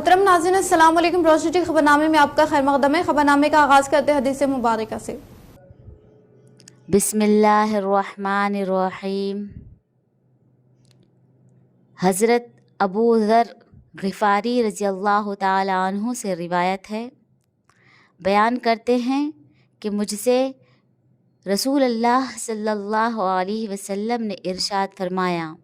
मोहतरम नाज़रीन, अस्सलाम वालेकुम। रोशनी टी खबरनामे में आपका खैर मक़दम है। खबरनामे का आगाज़ करते हैं हदीस मुबारक से। बिस्मिल्लाहिर्रहमानिर्रहीम। हज़रत अबू ज़र ग़िफ़ारी रज़ियल्लाहु ताला अन्हु से रिवायत है, बयान करते हैं कि मुझसे रसूल अल्लाह सल्लल्लाहु अलैहि वसल्लम ने इरशाद फरमाया,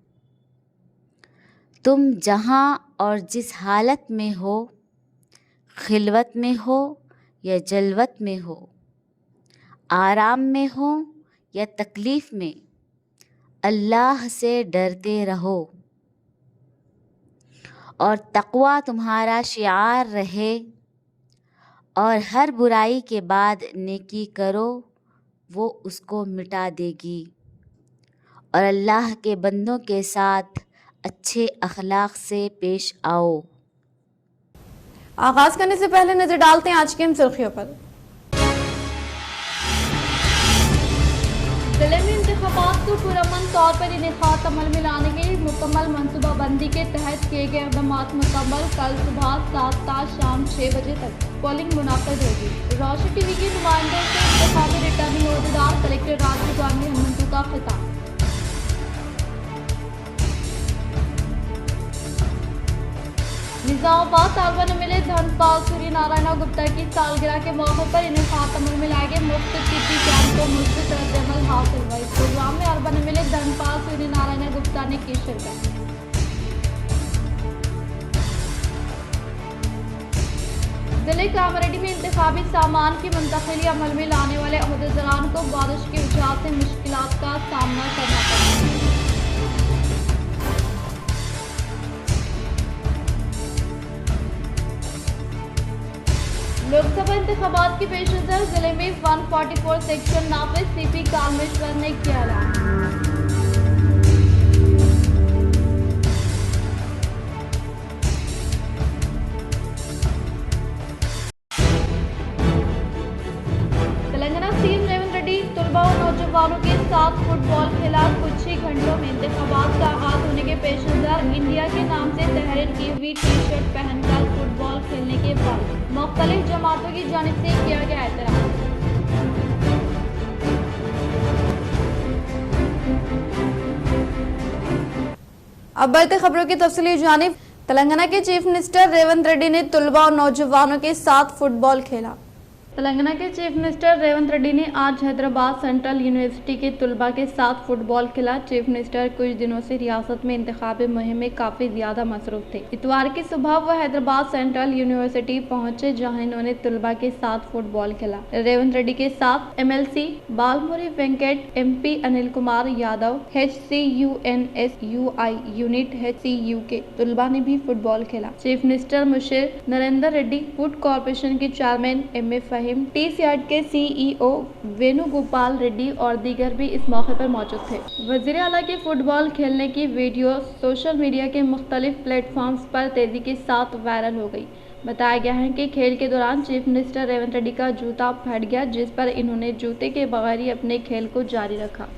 तुम जहाँ और जिस हालत में हो, खिलवत में हो या जलवत में हो, आराम में हो या तकलीफ़ में, अल्लाह से डरते रहो और तक़वा तुम्हारा शिआर रहे और हर बुराई के बाद नेकी करो, वो उसको मिटा देगी और अल्लाह के बंदों के साथ अच्छे अखलाक से पेश आओ। आगाज़ करने से पहले नज़र डालते हैं आज की सुर्खियों पर। जिले में इंतखाबात को पुरअमन तौर पर इनेकाद अमल में लाने के लिए मुकम्मल मनसूबाबंदी के तहत किए गए इक़दाम मुकम्मल। कल सुबह 7 ता शाम 6 बजे तक पोलिंग मुनाक़िद होगी। रोशनी टीवी के नुमाइंदों से इंतखाबी रिटर्निंग अहदेदार कलेक्टर राजीव गांधी हनुमंतु का खिताब। निजामाबाद तालबा में मिले धर्मपाल सूर्य नारायण गुप्ता की सालगिरह के मौके पर इनेकाद अमल में लाए गए मुफ्त तिब्बी कैंप को मुस्बत रद्द-ए-अमल हासिल हुआ। इस प्रोग्राम में अरबा में मिले धर्मपाल सूर्य नारायण गुप्ता ने की शिरकत। जिले कामरेड्डी में इंतखाबी सामान की मुंतकिली अमल में लाने वाले अहदेदारान को बारिश की वजह से मुश्किलात का सामना करना पड़ा। लोकसभा इंतखाबात के पेश नज़र जिले में 144 सेक्शन नाफिज सीपी कामेश्वर ने किया ऐलान। तेलंगाना सीएम रेवंत रेड्डी तलबा और नौजवानों के साथ फुटबॉल खेला। कुछ ही घंटों में इंतखाबात का आगाज होने के पेश नज़र इंडिया के नाम से तहरीर की हुई टी शर्ट पहनकर फुटबॉल खेलने के बाद मुख्तलिफ जमातों की जानिब से किया गया एहतराम। अब बढ़ते खबरों की तफसीली जानिब। तेलंगाना के चीफ मिनिस्टर रेवंत रेड्डी ने तलबा और नौजवानों के साथ फुटबॉल खेला। तेलंगाना के चीफ मिनिस्टर रेवंत रेड्डी ने आज हैदराबाद सेंट्रल यूनिवर्सिटी के तलबा के साथ फुटबॉल खेला। चीफ मिनिस्टर कुछ दिनों से रियासत में इंतखाबी मुहिम में काफ़ी ज़्यादा मसरूफ थे। इतवार की सुबह वह हैदराबाद सेंट्रल यूनिवर्सिटी पहुंचे, जहां इन्होंने तलबा के साथ फुटबॉल खेला। रेवंत रेड्डी के साथ MLC Balamuri Venkat, MP Anil Kumar Yadav, HCUNSUI unit HCU के तलबा ने भी फुटबॉल खेला। Chief minister Mushir Narendra Reddy, food corporation के चेयरमैन MA फहीम, TCAD के CEO वेणुगोपाल रेड्डी और दीगर भी इस मौके पर मौजूद थे। वज़ीर आला के फुटबॉल खेलने की वीडियो सोशल मीडिया के मुख्तलिफ प्लेटफॉर्म्स पर तेजी के साथ वायरल हो गई। बताया गया है कि खेल के दौरान चीफ मिनिस्टर रेवंत रेड्डी का जूता फट गया, जिस पर इन्होंने जूते के बगैर ही अपने खेल को जारी रखा।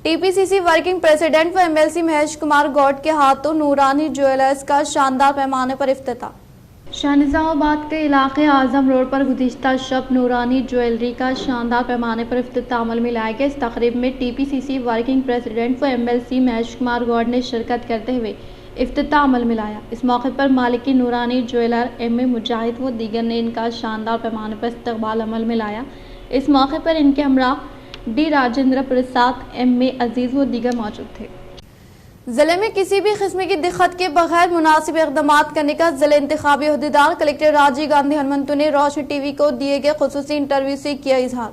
TPCC वर्किंग प्रेसिडेंट व MLC महेश कुमार गौड के हाथों नूरानी ज्वेलर्स का शानदार पैमाने पर इफ्तिताह। शाहनिजामाबाद के इलाके आजम रोड पर गुज़िश्ता शब नूरानी ज्वेलरी का शानदार पैमाने पर इफ्तिताह अमल में लाया गया। इस तकरीब में TPCC वर्किंग प्रेसिडेंट व MLC महेश कुमार गौड ने शिरकत करते हुए इफ्तिताह अमल में लाया। इस मौके पर मालिकी नूरानी ज्वेलर MA मुजाहिद व दीगर ने इनका शानदार पैमाने पर इस्तकबाल अमल में लाया। इस मौके पर इनके हमरा D राजेंद्र प्रसाद, MA अजीज़ व दीगर मौजूद थे। जिले में किसी भी किस्म की दिक्कत के बगैर मुनासिब इक़दाम करने का जिले इंतखाबी अहदेदार कलेक्टर राजीव गांधी हनुमंतु ने रोशनी टीवी को दिए गए खुसूसी इंटरव्यू से किया इजहार।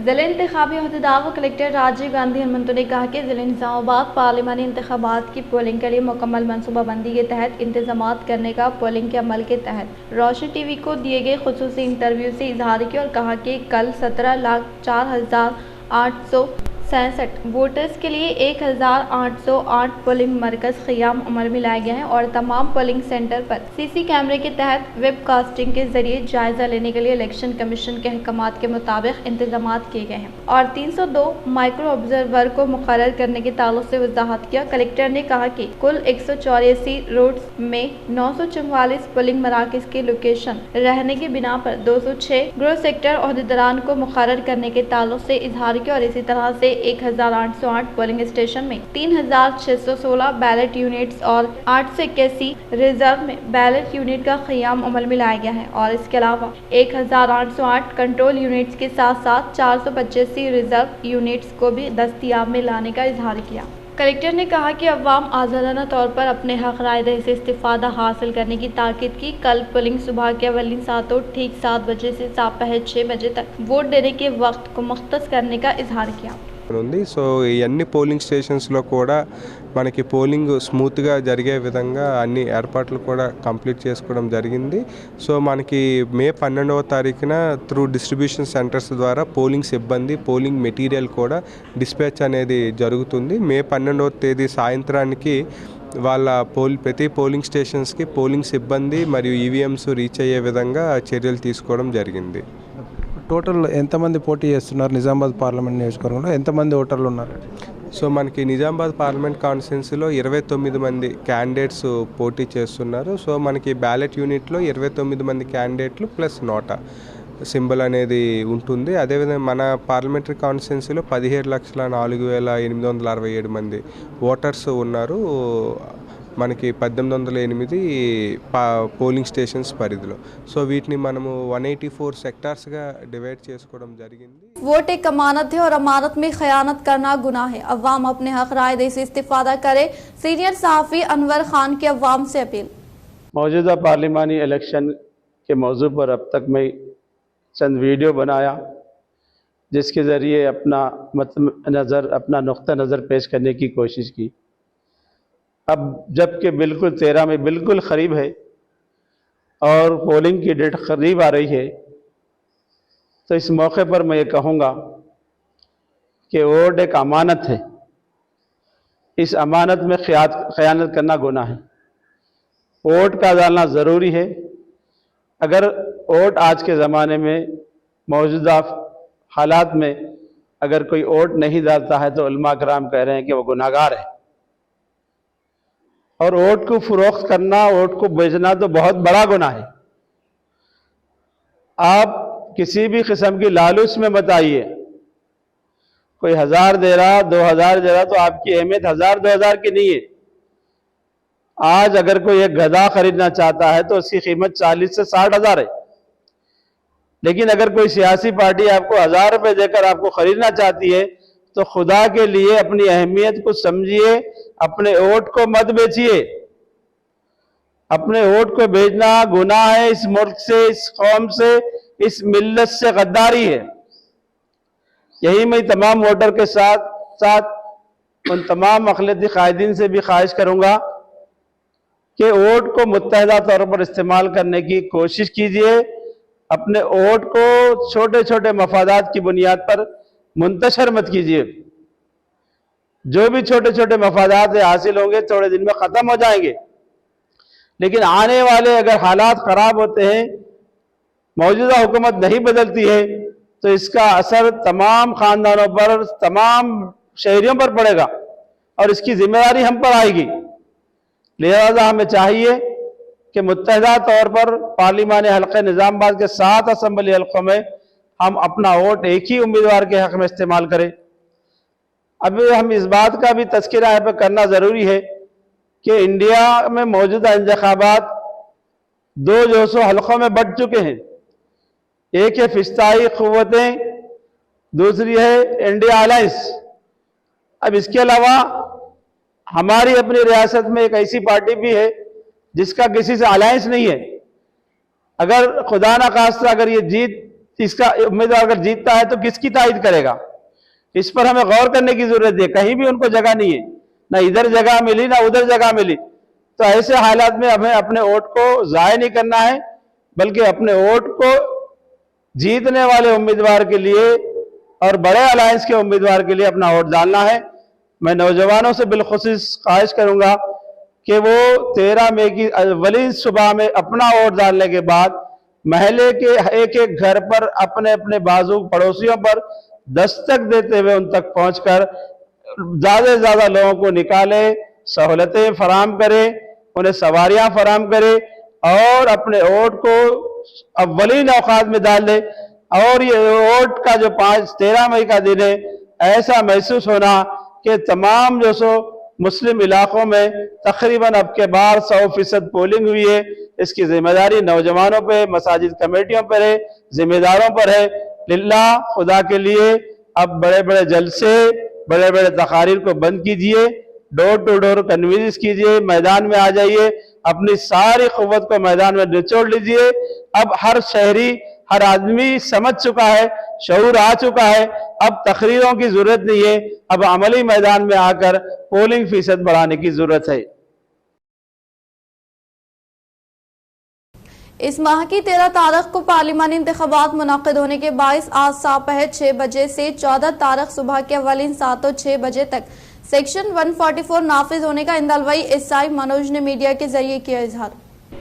जिले इंतखाबी अहदेदार व कलेक्टर राजीव गांधी हनुमंतु ने कहा कि जिले निजामाबाद पार्लिमानी इंतखाबात की पोलिंग के लिए मुकम्मल मनसूबाबंदी के तहत इंतजामात करने का पोलिंग के अमल के तहत रोशनी टीवी को दिए गए खुसूसी इंटरव्यू से इजहार किया और कहा कि कल 17,04,800 67 वोटर्स के लिए 1808 पोलिंग मरकज क़याम अमल में लाया गया है और तमाम पोलिंग सेंटर पर सीसी कैमरे के तहत वेबकास्टिंग के जरिए जायजा लेने के लिए इलेक्शन कमीशन के अहकामात के मुताबिक इंतजाम किए गए हैं और 302 माइक्रो ऑब्जर्वर को मुकर्रर करने के ताल्लुक से वजाहत किया। कलेक्टर ने कहा कि कुल 184 रोड्स में 944 पोलिंग मराकज की लोकेशन रहने की बिना पर 206 गृह सेक्टर अहदेदारान को मुकर्रर करने के ताल्लुक से इजहार किया और इसी तरह से 1808 पोलिंग स्टेशन में 3616 बैलेट यूनिट्स और 881 रिजर्व में बैलेट यूनिट का क़याम अमल में लाया गया है और इसके अलावा 1808 कंट्रोल यूनिट्स के साथ साथ 485 रिजर्व यूनिट्स को भी दस्तियाब में लाने का इजहार किया। कलेक्टर ने कहा कि अवाम आज़ादाना तौर पर अपने हक राय दही से इस्तिफ़ादा हासिल करने की ताकीद की। कल पोलिंग सुबह के अवलिन सातों ठीक 7 बजे से दोपहर 6 बजे तक वोट देने के वक्त को मुख्तस करने का इजहार किया। ఉంది। సో ఇవన్నీ పోలింగ్ స్టేషన్స్లో కూడా మనకి పోలింగ్ స్మూత్గా జరిగే విధంగా అన్ని ఏర్పాట్లు కూడా కంప్లీట్ చేసుకోవడం జరిగింది। సో మనకి మే 12వ తారీఖున త్రూ డిస్ట్రిబ్యూషన్ సెంటర్స్ ద్వారా పోలింగ్ సిబ్బంది పోలింగ్ మెటీరియల్ కూడా డిస్పాచ్ అనేది జరుగుతుంది। మే 12వ తేదీ సాయంత్రానికి వాళ్ళ ప్రతి పోలింగ్ స్టేషన్స్కి పోలింగ్ సిబ్బంది మరియు ఈవీఎంస్ రీచ్ అయ్యే విధంగా చర్యలు తీసుకోవడం జరిగింది। టోటల్ ఎంతమంది పోటీ చేస్తున్నారు? నిజామాబాద్ పార్లమెంట్ నియోజకవర్గంలో ఎంతమంది ఓటర్లు ఉన్నారు? సో మనకి నిజామాబాద్ పార్లమెంట్ కాన్స్టిట్యున్సీలో 29 మంది క్యాండిడేట్స్ పోటీ చేస్తున్నారు। సో మనకి బ్యాలెట్ యూనిట్లో 29 మంది క్యాండిడేట్లు ప్లస్ నోటా సింబల్ అనేది ఉంటుంది। అదేవిధంగా మన పార్లమెంటరీ కాన్స్టిట్యున్సీలో 17,04,867 మంది ఓటర్స్ ఉన్నారు। మనకి 1808 పోలింగ్ స్టేషన్స్ పరిధిలో। సో వీటిని మనము 184 సెక్టార్స్గా డివైడ్ చేసుకోవడం జరిగింది। वोट एक अमानत है और अमानत में खयानत करना गुनाह है। अवाम अपने हक राय दही से इस्तिफादा करे। सीनियर सहाफ़ी अनवर खान की अवाम से अपील। मौजूदा पार्लिमानी इलेक्शन के मौजू पर अब तक मैं चंद वीडियो बनाया जिसके ज़रिए अपना नुक्ता नज़र पेश करने की कोशिश की। अब जबकि बिल्कुल 13 में बिल्कुल क़रीब है और पोलिंग की डेट क़रीब आ रही है, तो इस मौके पर मैं ये कहूँगा कि वोट एक अमानत है। इस अमानत में ख़यानत करना गुनाह है। वोट का डालना ज़रूरी है। अगर वोट आज के ज़माने में मौजूदा हालात में अगर कोई वोट नहीं डालता है तो उलमा कराम कह रहे हैं कि वो गुनाहगार है। और वोट को फ़रोख्त करना, वोट को बेचना तो बहुत बड़ा गुनाह है। आप किसी भी किस्म की लालच में मत आइए। कोई 1000 दे रहा, 2000 दे रहा, तो आपकी अहमियत 1000-2000 की नहीं है। आज अगर कोई एक गधा खरीदना चाहता है तो उसकी कीमत 40 से 60 हज़ार है। लेकिन अगर कोई सियासी पार्टी आपको 1000 रुपये देकर आपको खरीदना चाहती है तो खुदा के लिए अपनी अहमियत को समझिए। अपने वोट को मत बेचिए। अपने वोट को बेचना गुनाह है। इस मुल्क से, इस कौम से, इस मिल्लत से गद्दारी है। यही मैं तमाम वोटर के साथ साथ उन तमाम अक़लियती कायदीन से भी ख्वाहिश करूँगा कि वोट को मुत्तहदा तौर पर इस्तेमाल करने की कोशिश कीजिए। अपने वोट को छोटे छोटे मफादात की बुनियाद पर मुंतशर मत कीजिए। जो भी छोटे छोटे मफादात हासिल होंगे थोड़े दिन में ख़त्म हो जाएंगे। लेकिन आने वाले अगर हालात ख़राब होते हैं, मौजूदा हुकूमत नहीं बदलती है, तो इसका असर तमाम ख़ानदानों पर, तमाम शहरियों पर पड़ेगा और इसकी जिम्मेदारी हम पर आएगी। लिहाजा हमें चाहिए कि मुत्तहदा तौर पर पार्लिमानी हल्के निज़ामाबाद के 7 असम्बली हल्कों में हम अपना वोट एक ही उम्मीदवार के हक़ में इस्तेमाल करें। अभी हम इस बात का भी तज़किरा यहाँ पर करना ज़रूरी है कि इंडिया में मौजूदा इंतख़ाबात 2 जोशो हल्कों में बढ़ चुके हैं। एक है फिस्ताई क़ुव्वतें, दूसरी है इंडिया अलायंस। अब इसके अलावा हमारी अपनी रियासत में एक ऐसी पार्टी भी है जिसका किसी से अलायंस नहीं है। अगर खुदा ना खास्ता अगर ये इसका उम्मीदवार अगर जीतता है तो किसकी तायद करेगा? इस पर हमें गौर करने की जरूरत है। कहीं भी उनको जगह नहीं है, ना इधर जगह मिली ना उधर जगह मिली। तो ऐसे हालात में हमें अपने वोट को ज़ाय नहीं करना है, बल्कि अपने वोट को जीतने वाले उम्मीदवार के लिए और बड़े अलायंस के उम्मीदवार के लिए अपना वोट डालना है। मैं नौजवानों से बिलखुसूस ख्वाहिश करूंगा कि वो 13 मई की वलीद सुबह में अपना वोट डालने के बाद महल्ले के एक एक घर पर अपने अपने बाजू पड़ोसियों पर दस्तक देते हुए उन तक पहुंचकर ज्यादा से ज्यादा लोगों को निकाले, सहूलतें फराम करे, उन्हें सवारियां फराम करे और अपने वोट को अव्वलीन औकात में डाल दे। और ये वोट का जो 13 मई का दिन है, ऐसा महसूस होना कि तमाम जो सो मुस्लिम इलाकों में तकरीबन अब के बार 100% पोलिंग हुई है। इसकी जिम्मेदारी नौजवानों पे, मसाजिद कमेटियों पर है, जिम्मेदारों पर है। लिल्लाह खुदा के लिए अब बड़े बड़े जलसे, बड़े बड़े तकारीर को बंद कीजिए, डोर टू डोर कन्वींस कीजिए, मैदान में आ जाइए, अपनी सारी कुव्वत को मैदान में निचोड़ लीजिए। अब हर शहरी, हर आदमी समझ चुका है, शऊर आ चुका है। अब तकरीरों की जरूरत नहीं है, अब अमली मैदान में आकर पोलिंग फीसद बढ़ाने की जरूरत है। इस माह की 13 तारीख को पार्लिमानी इंतखाबात मुनाकिद होने के बायस आज दोपहर 6 बजे से 14 तारीख सुबह के अवलिन 7 और 6 बजे तक सेक्शन 144 नाफिज होने का इंदलवई एसआई मनोज ने मीडिया के जरिए किया इजहार।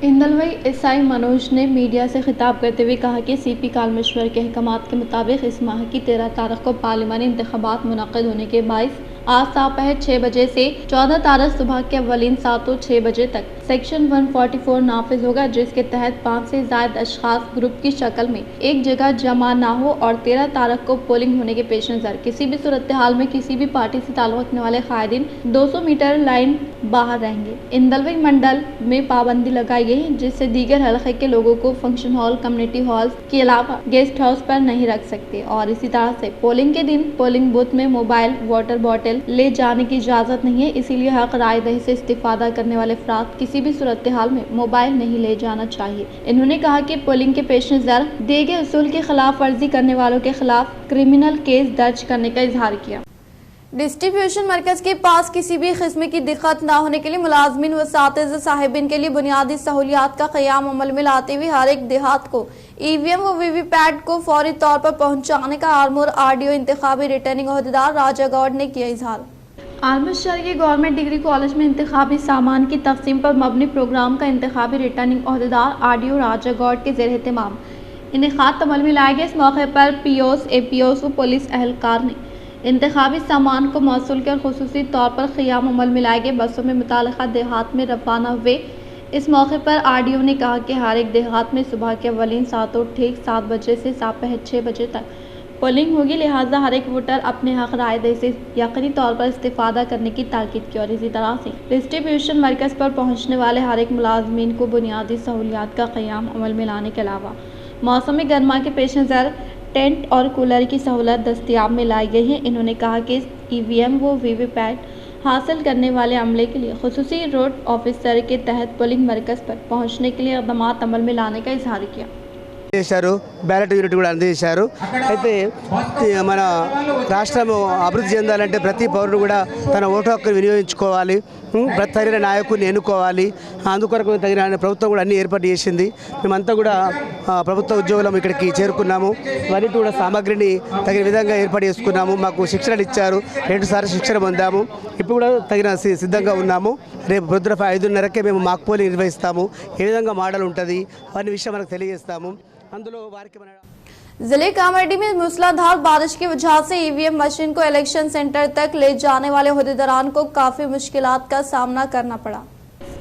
इंदलवई एसआई मनोज ने मीडिया से खिताब करते हुए कहा कि सीपी कालमेश्वर के अहकामात के मुताबिक इस माह की 13 तारीख को पार्लिमानी इंतखाबात मुनाकिद होने के बायस आज दोपहर 6 बजे से 14 तारीख सुबह के अवलिन 7 और 6 बजे तक सेक्शन 144 नाफिज होगा, जिसके तहत 5 से ज्यादा अशखास ग्रुप की शक्ल में एक जगह जमा ना हो और 13 तारीख को पोलिंग होने के पेश नज़र किसी भी सूरत हाल में किसी भी पार्टी से ताल्लुक़ रखने वाले कायदीन 200 मीटर लाइन बाहर रहेंगे। इंदलवई मंडल में पाबंदी लगाई गई है, जिससे दीगर हल्के के लोगों को फंक्शन हॉल, कम्युनिटी हॉल के अलावा गेस्ट हाउस पर नहीं रख सकते और इसी तरह से पोलिंग के दिन पोलिंग बूथ में मोबाइल, वाटर बॉटल ले जाने की इजाज़त नहीं है। इसीलिए हक रायदही से इस्तिफादा करने वाले अफराद किसी भी सूरत हाल में मोबाइल नहीं ले जाना चाहिए। इन्होंने कहा कि पोलिंग के पेश नज़र दिए गए उसूल की खिलाफ वर्जी करने वालों के खिलाफ क्रिमिनल केस दर्ज करने का इजहार किया। डिस्ट्रीब्यूशन मरकज के पास किसी भी किस्म की दिक्कत न होने के लिए मुलाजमीन व सातिज़ साहिबिन के लिए बुनियादी सहूलियात का क़याम अमल में लाते हुए हर एक देहात को ईवीएम व वीवीपैट को फौरी तौर पर पहुंचाने का आर्मूर आरडीओ इंतखाबी रिटर्निंग अहदेदार राजा गौड़ ने किया इजहार। आर्मूर शहर के गवर्नमेंट डिग्री कॉलेज में इंतखाबी सामान की तकसीम पर मबनी प्रोग्राम का इंतखाबी रिटर्निंग अहदेदार आरडीओ राजा गौड़ के ज़ेर एहतमाम इनेकात अमल में लाए गए। इस मौके पर पीओस, एपीओस व पुलिस अहलकार ने इंतखाबी सामान को मौसूल कर खुसूसी तौर पर क़याम अमल में लाए गए बसों में मुतालिका देहात में रवाना हुए। इस मौके पर आरडीओ ने कहा कि हर एक देहात में सुबह के अवलिन 7 और ठीक 7 बजे से दोपहर 6 बजे तक पोलिंग होगी, लिहाजा हर एक वोटर अपने हक रायदही से यकीनी तौर पर इस्तिफादा करने की ताकीद की और इसी तरह से डिस्ट्रीब्यूशन मरकज़ पर पहुँचने वाले हर एक मुलाजमीन को बुनियादी सहूलियात का क़याम अमल में लाने के अलावा मौसम गर्मा के पेश नज़र टेंट और कूलर की सहूलत दस्तियाब में लाई गई है। इन्होंने कहा कि ईवीएम व वीवीपैट हासिल करने वाले अमले के लिए खुसूसी रोड ऑफिसर के तहत पोलिंग मरकज़ पर पहुंचने के लिए इक़दामात अमल में लाने का इजहार किया। బ్యాలెట్ యూనిట్ కూడా అందజేశారు। అయితే మన రాష్ట్రం అభివృద్ధి చెందాలంటే ప్రతి పౌరుడు కూడా తన ఓటు హక్కును వినియోగించుకోవాలి, తగిన నాయకుడిని ఎన్నుకోవాలి। అందుకొరకు తగిన ప్రభుత్వం కూడా అన్ని ఏర్పాటు చేసింది। మేమంతా కూడా ప్రభుత్వ ఉద్యోగులం ఇక్కడికి చేరుకున్నాము, వారికి కూడా సామాగ్రిని తగిన విధంగా ఏర్పాటు చేసుకున్నాము। మాకు శిక్షణలు ఇచ్చారు, 2 సార్లు శిక్షణ పొందాము, ఇప్పుడు కూడా తగిన సిద్ధంగా ఉన్నాము। రేపు పొద్దున 5:30కే మేము మాక్ పోలింగ్ నిర్వహిస్తాము। ఏ విధంగా మోడల్ ఉంటుంది అనే విషయం మనకు తెలియజేస్తాము। जिले कामारेड्डी में मूसलाधार बारिश की वजह से ईवीएम मशीन को इलेक्शन सेंटर तक ले जाने वाले अहदेदारान को काफी मुश्किलात का सामना करना पड़ा।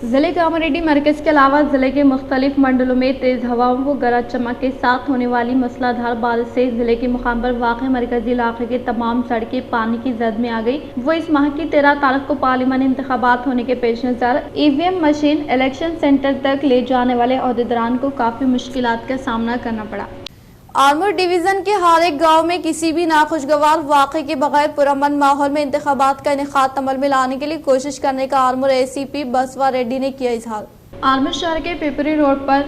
जिले कामारेड्डी मरकज के अलावा जिले के मुख्तलिफ मंडलों में तेज हवाओं व गरज चमक के साथ होने वाली मूसलाधार बारिश से जिले के मुकाम पर वाक़ मरकजी इलाके के तमाम सड़कें पानी की जद में आ गई। वो इस माह की 13 तारीख को पार्लिमानी इंतखाबात होने के पेश नज़र ईवीएम मशीन इलेक्शन सेंटर तक ले जाने वाले अहदेदारान को काफी मुश्किलात का सामना करना पड़ा। आर्मूर डिवीज़न के हर एक गाँव में किसी भी नाखुशगवार वाक़े के बगैर पुरअमन माहौल में इंतखाबात का इनेकात अमल में लाने के लिए कोशिश करने का आर्मूर एसीपी बसवा रेड्डी ने किया इजहार। आर्मूर शहर के पिपरी रोड पर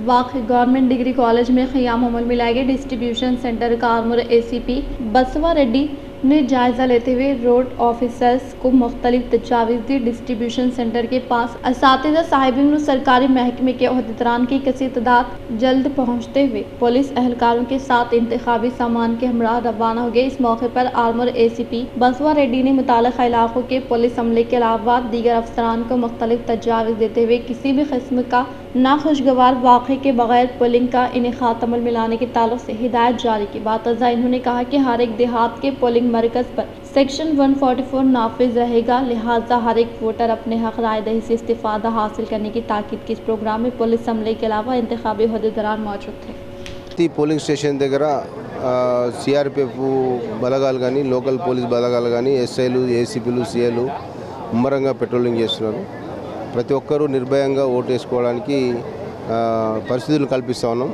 वाक़ गवर्नमेंट डिग्री कॉलेज में क़याम अमल में लाए गए डिस्ट्रीब्यूशन सेंटर का आर्मूर एसीपी बसवा रेड्डी ने जायजा लेते हुए रोड ऑफिसर्स को मुख्तलिफ तजावीज़ दी। डिस्ट्रीब्यूशन सेंटर के पास असातिज़ा साहिबीन और सरकारी महकमे के ओहदेदारान की कसी तादाद जल्द पहुँचते हुए पुलिस एहलकारों के साथ इंतखाबी सामान के हमरा रवाना हो गए। इस मौके पर आर्मर ACP बसवा रेड्डी ने मुताल्लिक़ा इलाकों के पुलिस अमले के अलावा दीगर अफसरान को मुख्तलिफ तजावीज़ देते हुए किसी भी किस्म का नाखुशगवार वाक़े के बगैर पुलिंग का इनेकाद अमल में लाने के ताल्लुक से हिदायत जारी की। बातज़ा इन्होंने कहा कि हर एक देहात के पोलिंग मरकज़ पर सेक्शन 144 नाफिज रहेगा, लिहाजा हर एक वोटर अपने हक राय दही से इस्तिफ़ादा हासिल करने की ताकीद की। इस प्रोग्राम में पुलिस अमले के अलावा इंतखाबी ओहदेदारान मौजूद थे। ప్రతి పోలింగ్ స్టేషన్ దగ్గర సిఆర్పిఎఫ్ బలగాలు కానీ లోకల్ పోలీస్ బలగాలు కానీ ఎస్ఐలు ఏసీపీలు సిఐలు ముమ్మరంగా పెట్రోలింగ్ చేస్తున్నారు. ప్రతి ఒక్కరూ నిర్భయంగా ఓటు వేసుకోవడానికి పరిస్థితులు కల్పిస్తూ ఉన్నాం.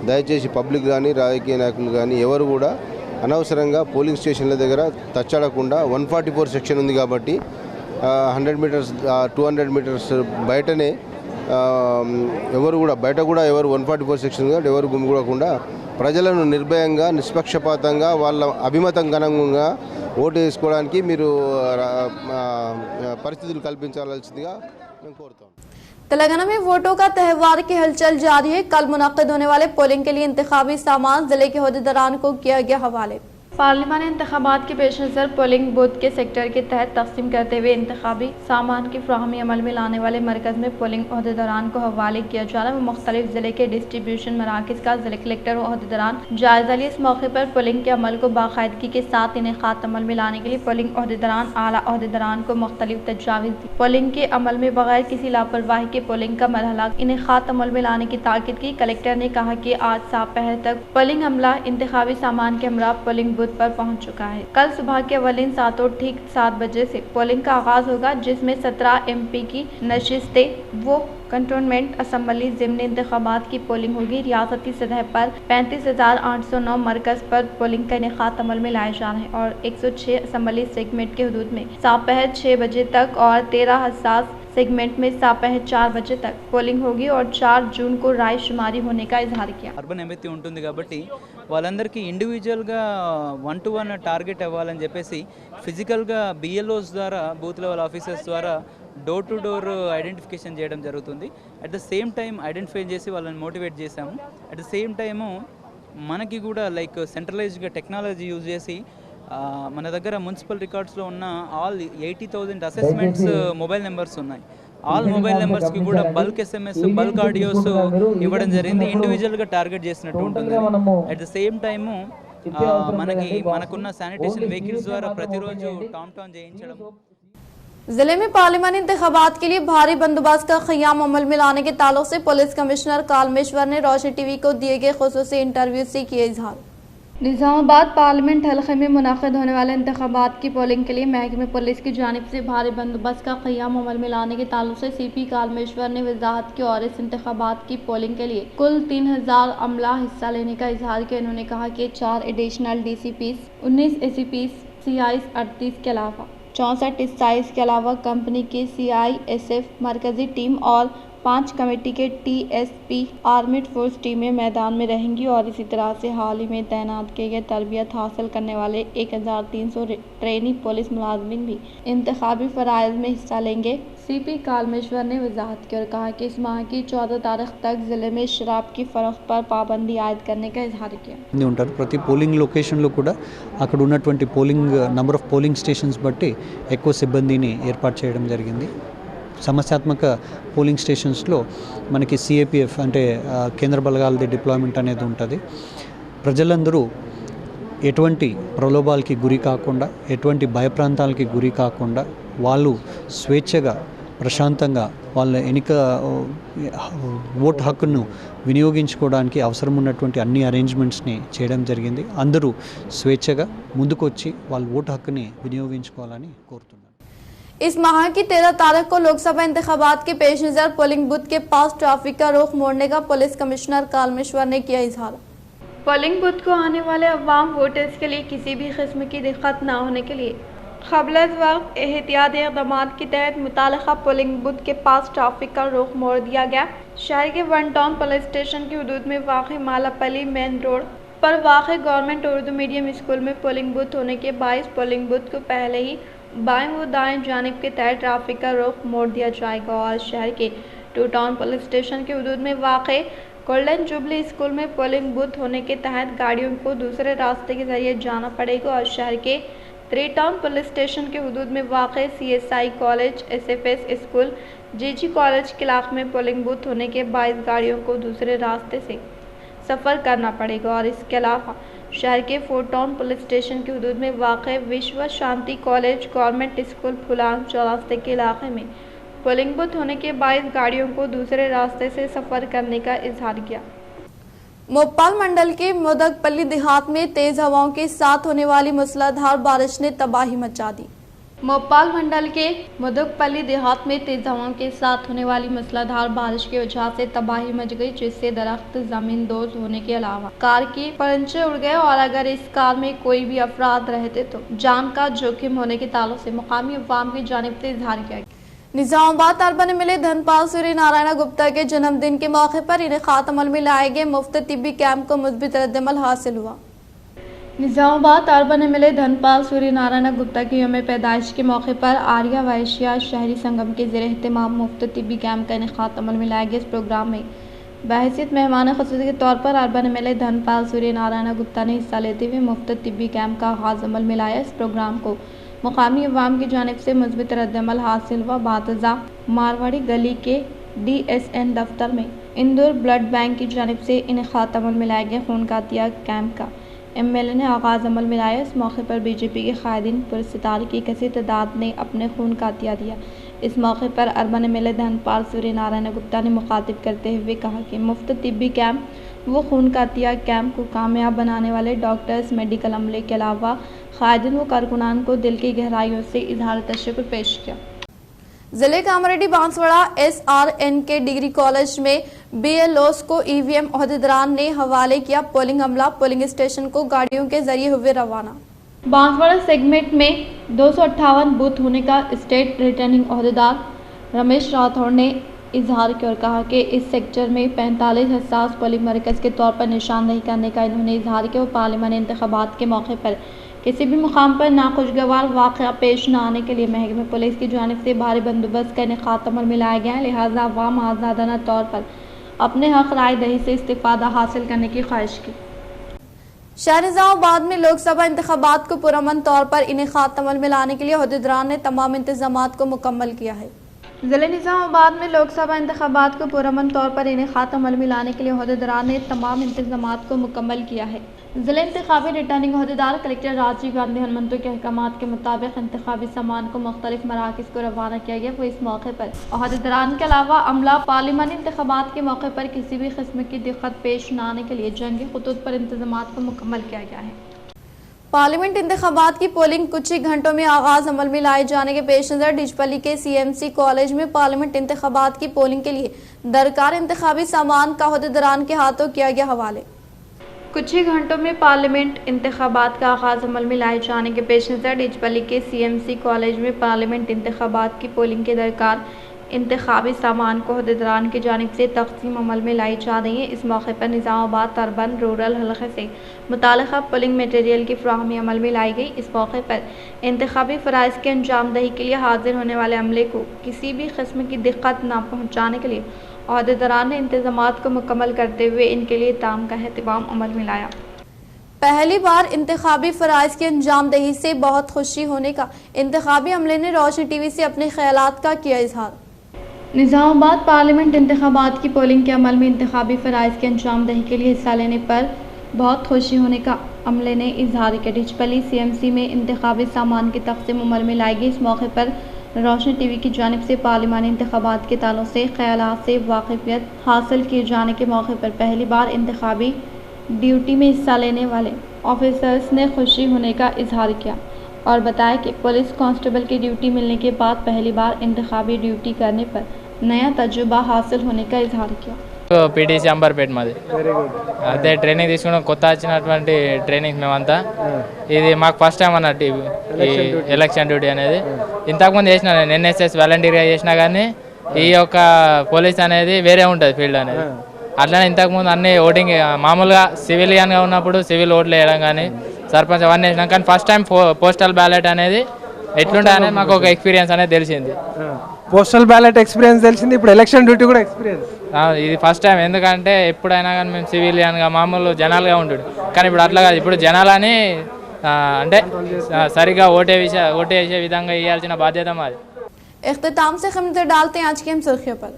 దయచేసి పబ్లిక్ కానీ రాజకీయ నాయకులు కానీ ఎవరు కూడా అనవసరంగా పోలింగ్ స్టేషన్ల దగ్గర తచ్చడకుండా 144 సెక్షన్ ఉంది కాబట్టి 100 మీటర్స్ 200 మీటర్స్ బయటనే ఎవరు కూడా బయట కూడా ఎవరు 144 సెక్షన్ ఎవరు గుమిగూడకుండా ప్రజలను నిర్భయంగా నిష్పక్షపాతంగా వాళ్ళ అభిమతం అనుగుణంగా ఓటు వేసుకోవడానికి మీరు పరిస్థితులు కల్పించాల్సిందిగా మేము కోరుతాం. तेलंगाना में वोटों का त्यौहार की हलचल जारी है। कल मुनक्किद होने वाले पोलिंग के लिए इंतखाबी सामान जिले के ओहदेदारान को किया गया हवाले। पार्लिमानी इंतखाबात के पेश नज़र पोलिंग बूथ के सेक्टर के तहत तकसीम करते हुए इंतखाबी सामान की फ्राहमी अमल में लाने वाले मरकज़ में पोलिंग ओहदेदारान को हवाले किया जा रहा है। मुख्तलिफ ज़िले के डिस्ट्रीब्यूशन मराकज़ का ज़िला कलेक्टर और ओहदेदारान जायज़ा लिए। इस मौके पर पोलिंग के अमल को बाकायदगी के साथ इनेकाद अमल में लाने के लिए पोलिंग ओहदेदारान आला ओहदेदारान को मुख्तलिफ तजावीज़ दी। पोलिंग के अमल में बगैर किसी लापरवाही के पोलिंग का मरहला इनेकाद अमल में लाने की ताकीद की। कलेक्टर ने कहा कि आज दोपहर तक पोलिंग अमला इंतखाबी सामान के हमरा पोलिंग बूथ पर पहुंच चुका है। कल सुबह के अवलिन सातों ठीक 7 बजे से पोलिंग का आगाज होगा, जिसमें 17 MP की नशिस्तें वो कंटोनमेंट असम्बली ज़िम्नी इंतखाबात की पोलिंग होगी। रियासती सतह पर 35,809 मरकज़ पर पोलिंग का इनेकाद अमल में लाए जा रहे हैं और 106 असम्बली सेगमेंट के हदूद में दोपहर 6 बजे तक और 13 हसास सेगमेंट में दोपहर 4 बजे तक पोलिंग होगी और 4 जून को राय शुमारी होने का इजहार किया। अर्बन एम्पैथी ఉంటుంది కాబట్టి వాళ్ళందరికీ ఇండివిజువల్గా 1-to-1 టార్గెట్ అవ్వాలని చెప్పేసి ఫిజికల్గా BLOs ద్వారా బూత్ లెవెల్ ఆఫీసర్స్ ద్వారా డోర్ టు డోర్ ఐడెంటిఫికేషన్ చేయడం జరుగుతుంది. At the same time identify చేసి వాళ్ళని మోటివేట్ చేశాము. అట్ ద సేమ్ టైము మనకి కూడా లైక్ సెంట్రలైజ్డ్గా టెక్నాలజీ యూజ్ చేసి మన దగ్గర మున్సిపల్ రికార్డ్స్లో ఉన్న ఆల్ 80,000 అసెస్మెంట్స్ మొబైల్ నెంబర్స్ ఉన్నాయి. ఆల్ మొబైల్ నెంబర్స్కి కూడా బల్క్ SMS బల్క్ ఆడియోస్ ఇవ్వడం జరిగింది. ఇండివిజువల్గా టార్గెట్ చేసినట్టు ఉంటుంది. అట్ ద సేమ్ టైము మనకున్న శానిటేషన్ వెహికల్స్ ద్వారా ప్రతిరోజు టామ్ చేయించడం. जिले में पार्लिमानी इंतखाबात के लिए भारी बंदोबस्त का क़याम अमल में लाने के ताल्लुक से पुलिस कमिश्नर कालमेश्वर ने रोशनी TV को दिए गए खुसूसी इंटरव्यू से किया इजहार। निज़ामाबाद पार्लियामेंट हल्के में मुनाकिद होने वाले इंतखाबात की पोलिंग के लिए महकमे पुलिस की जानिब से भारी बंदोबस्त का क़याम अमल में लाने के ताल्लुक से CP कालमेश्वर ने वजाहत की और इस इंतखाबात की पोलिंग के लिए कुल 3,000 अमला हिस्सा लेने का इजहार किया। उन्होंने कहा कि 4 एडिशनल DCPs, 19 ACPs, CIs 38 के अलावा 64 SIs के अलावा कंपनी की CISF मरकजी टीम और 5 कमेटी के TSP आर्मिड फोर्स टीमें मैदान में रहेंगी और इसी तरह से हाल ही में तैनात किए गए तरबियत हासिल करने वाले 1,300 ट्रेनी पुलिस मुलाजमीन भी इंतखाबी फ़राइज़ में हिस्सा लेंगे। CP कालमेश्वर ने वजाहत की और कहा कि इस माह की 14 तारीख तक ज़िले में शराब की फ़रोख्त पर पाबंदी आयद करने का इजहार किया। ఉంటారు ప్రతి పోలింగ్ లొకేషన్లో కూడా అక్కడ ఉన్నటువంటి polling number of polling stations బట్టి ఎక్కువ సిబ్బందిని ఏర్పాటు చేయడం జరిగింది. సమస్యాత్మక పోలింగ్ స్టేషన్స్లో మనకి CAPF అంటే కేంద్ర బలగాలది డిప్లాయ్మెంట్ అనేది ఉంటుంది. ప్రజలందరూ ఎటువంటి ప్రలోభాలకి గురి కాకుండా, ఎటువంటి భయప్రాంతాలకి గురి కాకుండా వాళ్ళు స్వేచ్ఛగా ప్రశాంతంగా వాళ్ళ ఓటు హక్కును వినియోగించుకోవడానికి అవసరం ఉన్నటువంటి అన్ని అరేంజ్మెంట్స్ని చేయడం జరిగింది. అందరూ స్వేచ్ఛగా ముందుకొచ్చి వాళ్ళ ఓటు హక్కుని వినియోగించుకోవాలని కోరుతున్నాను. इस माह की 13 तारीख को लोकसभा इंतखाबात के पेश नज़र पोलिंग बूथ के पास ट्रैफिक का रुख मोड़ने का पुलिस कमिश्नर कालमेश्वर ने किया इजहार। पोलिंग बूथ को आने वाले अवाम वोटर्स के लिए किसी भी किस्म की दिक्कत न होने के लिए क़ब्ल वक्त एहतियाती इक़दामात के तहत मुतालिका पोलिंग बूथ के पास ट्रैफिक का रुख मोड़ दिया गया। शहर के 1 टाउन पुलिस स्टेशन की हदूद में वाक़ई मालापल्ली मेन रोड पर वाक़ गवर्नमेंट उर्दू मीडियम स्कूल में पोलिंग बूथ होने के बायस पोलिंग बूथ को पहले ही बाएं व दाएं जानिब के तहत ट्रैफिक का रुख मोड़ दिया जाएगा और शहर के टू टाउन पुलिस स्टेशन के हदूद में वाक़ गोल्डन जुबली स्कूल में पोलिंग बूथ होने के तहत गाड़ियों को दूसरे रास्ते के जरिए जाना पड़ेगा और शहर के 3 टाउन पुलिस स्टेशन के हदूद में वाक़ CSI college, SFS school, GG college के इलाक़े में पोलिंग बूथ होने के 22 गाड़ियों को दूसरे रास्ते से सफ़र करना पड़ेगा और इसके अलावा शहर के 4 टाउन पुलिस स्टेशन के हदूद में वाक़ विश्व शांति कॉलेज, गवर्नमेंट स्कूल, फुलांग चौरास्ते के इलाके में पोलिंग बूथ होने के 22 गाड़ियों को दूसरे रास्ते से सफ़र करने का इजहार किया। मोपाल मंडल के मुदकपल्ली देहात में तेज हवाओं के साथ होने वाली मूसलाधार बारिश ने तबाही मचा दी। मोपाल मंडल के मुदकपल्ली देहात में तेज हवाओं के साथ होने वाली मूसलाधार बारिश की वजह से तबाही मच गई, जिससे दरख्त जमीन दोज होने के अलावा कार के पंचे उड़ गए और अगर इस कार में कोई भी अफराद रहते तो जान का जोखिम होने के ताल्लुक से मुकामी अवाम की जानिब से इजहार किया गया। निजामाबाद अरबा में मिले धनपाल सूर्य नारायण गुप्ता के जन्मदिन के मौके पर इनेकात अमल में लाए गए मुफ्त तिब्बी कैंप को मुस्बित रद्दअमल हासिल हुआ। निजामाबाद अरबा में मिले धनपाल सूर्य नारायण गुप्ता के यौम पैदाइश के मौके पर आर्या वैश्या शहरी संगम के ज़ेर एहतमाम मुफ्त तिब्बी कैंप का इनेकात अमल में लाए गए। इस प्रोग्राम में बहैसियत मेहमान ख़ुसूसी के तौर पर अरबा में मिले धनपाल सूर्य नारायण गुप्ता ने हिस्सा लेते हुए मुफ्त तिब्बी कैंप का आगाज़ अमल में लाया। इस प्रोग्राम को मुकामी अवाम की जानिब से मुस्बित रद्दअमल हासिल हुआ। बातज़ा मारवाड़ी गली के DSN दफ्तर में इंदौर ब्लड बैंक की जानिब से इनेकात अमल में लाए गए खून का अतिया कैंप का MLA ने आगाज़ अमल में लाया। इस मौके पर BJP के कायदीन पुरस्तार की कसीर तादाद ने अपने खून का अतिया दिया। इस मौके पर अरबा में मिले धनपाल सूर्य नारायण गुप्ता ने मुखातिब करते हुए कहा कि मुफ्त तिब्बी कैंप वो खून का अतिया कैंप को कामयाब बनाने वाले डॉक्टर्स, मेडिकल अमले के अलावा कायदीन व कारकुनान को दिल की गहराइयों से इजहार तशक्कुर पेश किया। जिले कामरेड्डी बांसवाड़ा SRN के डिग्री कॉलेज में BLOs को EVM ओहदेदारान ने हवाले किया। पोलिंग अमला पोलिंग स्टेशन को गाड़ियों के जरिए हुए रवाना। बांसवाड़ा सेगमेंट में 258 बूथ होने का स्टेट रिटर्निंग ओहदेदार रमेश राठौड़ ने इजहार किया और कहा कि इस सेक्टर में 45 हसास पोलिंग मरकज़ के तौर पर निशानदही करने का इन्होंने इजहार किया। पार्लियामानी इंतखाबात के मौके पर किसी भी मुकाम पर नाखुशगवार वाक़या पेश न आने के लिए महकमे पुलिस की जानिब से भारी बंदोबस्त का इनेकात अमल में लाया गया है। लिहाजा अवाम आज़ादाना तौर पर अपने हक राय दही से इस्तिफ़ादा हासिल करने की ख्वाहिश की। शहर निजामाबाद में लोकसभा इंतखाबात को पुरअमन तौर पर इनेकात अमल में लाने के लिए ओहदेदारान ने तमाम इंतजामात को मुकम्मल किया है। ज़िले निजामाबाद में लोकसभा इंतखाबात को पुरअमन तौर पर इनेकात अमल में लाने के लिए ओहदेदारान ने तमाम इंतजामात को मुकम्मल किया है। ज़िले इंतखाबी रिटर्निंग ओहदेदार कलेक्टर राजीव गांधी हनुमंतु के अहकामात के मुताबिक इंतखाबी सामान को मुख्तलिफ मराकिज़ को रवाना किया गया। वो इस मौके पर ओहदेदारान के अलावा अमला पार्लियामानी इंतखाबात के मौके पर किसी भी किस्म की दिक्कत पेश न आने के लिए जंगी खुतूत पर इंतजामात को मुकम्मल किया गया है। पार्लियामेंट इंतखाबात की पोलिंग कुछ ही घंटों में आगाज अमल में लाए जाने के पेश नज़र डिचपल्ली के CMC कॉलेज में पार्लियामेंट इंतखाबात की पोलिंग के लिए दरकार इंतखाबी सामान का ओहदेदारान के हाथों किया गया हवाले। कुछ ही घंटों में पार्लियामेंट इंतखाबात का आगाज अमल में लाए जाने के पेश नज़र डिचपल्ली के CMC कॉलेज में पार्लियामेंट इंतखाबात की पोलिंग के दरकार इंतखाबी सामान को ओहदेदारान की जानिब से तक़सीम अमल में लाई जा रही है। इस मौके पर निज़ामाबाद अर्बन रूरल हलक़े से मुतालिका पोलिंग मटेरियल की फ़राहमी अमल में लाई गई। इस मौके पर इंतखाबी फ़राइज़ के अंजामदही के लिए हाजिर होने वाले अमले को किसी भी किस्म की दिक्कत न पहुँचाने के लिए ओहदेदारान ने इंतज़ामात को मुकम्मल करते हुए इनके लिए ताम का एहतमाम अमल में लाया। पहली बार इंतखाबी फ़राइज़ की अंजामदही से बहुत खुशी होने का इंतखाबी अमले ने रोशनी TV से अपने ख़यालात का किया इजहार। निज़ामाबाद पार्लियामेंट इंतखाबात की पोलिंग के अमल में इंतखाबी फ़राइज़ की अंजामदही के लिए हिस्सा लेने पर बहुत खुशी होने का अमले ने इजहार किया। डिचपल्ली CMC में इंतखाबी सामान की तक़सीम अमल में लाई गई। इस मौके पर रोशनी TV की जानिब से पार्लियामानी इंतखाबात के ताल्लुक़ से ख़यालात से वाक़िफ़ियत हासिल किए जाने के मौके पर पहली बार इंतखाबी ड्यूटी में हिस्सा लेने वाले ऑफिसर्स ने खुशी होने का इजहार किया और बताया कि पुलिस कांस्टेबल की ड्यूटी मिलने के बाद पहली बार इंतखाबी ड्यूटी करने पर नया तजुर्बा हासिल होने का इजहार किया। PTC अंबरपेट మాది అదే ట్రైనింగ్ తీసుకున్న కొత్త వచ్చినటువంటి ట్రైనింగ్ మేమంతా ఇది మాకు ఫస్ట్ టైం అన్నట్టు ఈ ఎలక్షన్ డ్యూటీ అనేది ఇంతకుముందు చేసిన నేను NSS వాలంటీర్గా చేసినా కానీ ఈ యొక్క పోలీస్ అనేది వేరే ఉంటుంది ఫీల్డ్ అనేది అట్లనే ఇంతకుముందు అన్ని ఓటింగ్ మామూలుగా సివిలియన్గా ఉన్నప్పుడు సివిల్ ఓట్లు వేయడం కానీ సర్పంచ్ అవన్నీ వేసినాం. కానీ ఫస్ట్ టైం పోస్టల్ బ్యాలెట్ అనేది ఎట్లుండే అనేది మాకు ఒక ఎక్స్పీరియన్స్ అనేది తెలిసింది. పోస్టల్ బ్యాలెట్ ఎక్స్పీరియన్స్ తెలిసింది, ఇప్పుడు ఎలక్షన్ డ్యూటీ కూడా ఎక్స్పీరియన్స్. ఇది ఫస్ట్ టైం. ఎందుకంటే ఎప్పుడైనా కానీ మేము సివిలియన్గా మామూలు జనాలుగా ఉంటుంది, కానీ ఇప్పుడు అట్లా కాదు. ఇప్పుడు జనాలని అంటే సరిగ్గా ఓటేసే విధంగా ఇవ్వాల్సిన బాధ్యత మాది. इख्तिताम से हम नजर डालते हैं आज की हम सुर्खियों पर।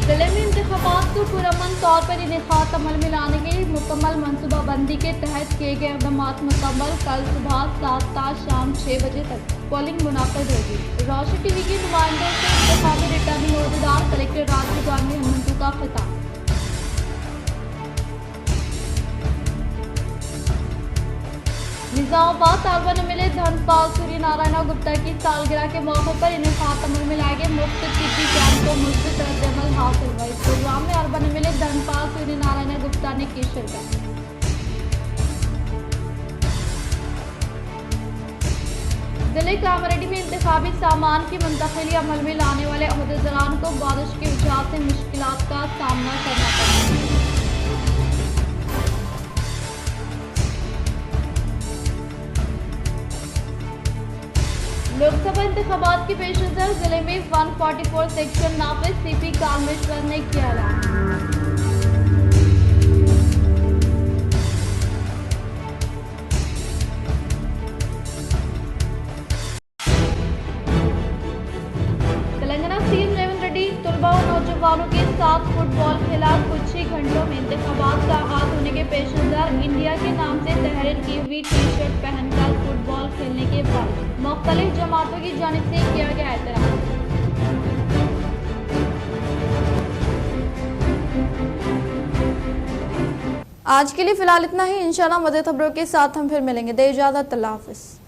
जिले में इंतखाबात को पुरअमन तौर पर इनेकात अमल में लाने के मुकम्मल मनसूबाबंदी के तहत किए गए इक़दाम मुकम्मल। कल सुबह 7 ता शाम 6 बजे तक पोलिंग मुनाफिद होगी। रोशन टीवी के नुमाइंदों से इंतखाबी रिटर्निंग अहदेदार कलेक्टर राज गांधी हेमंतु का खिताब। निजामाबाद तालबा में मिले धर्मपाल सूर्य नारायण गुप्ता की सालगिरह के मौके पर इनेकात अमल में लाए गए मुफ्त टीपी कैंप को मुस्बित रद्दअमल हासिल हुआ। इस प्रोग्राम में अरबा में मिले धर्मपाल सूर्य नारायण गुप्ता ने की शिरकत। जिले कामरेड्डी में इंतखाबी सामान की मुंतकिली अमल में लाने वाले अहदेदारान को बारिश की वजह से मुश्किलात का सामना करना पड़ा। लोकसभा इंतखाबात के पेश नजर जिले में 144 सेक्शन नाफिज। सीपी कामेश्वर ने किया ऐलान। तेलंगाना सीएम रेवंत रेड्डी तलबा और नौजवानों के साथ फुटबॉल खेला। कुछ ही घंटों में इंतखाबात का आगाज होने के पेश नजर इंडिया के नाम से तहरीर की हुई टी शर्ट पहनकर फुटबॉल खेलने के बाद मुख्तलिफ जमातों की जानिब से किया गया एहतराम। आज के लिए फिलहाल इतना ही। इंशाल्लाह मज़ीद खबरों के साथ हम फिर मिलेंगे। दे इजाज़त, अल्लाह हाफ़िज़।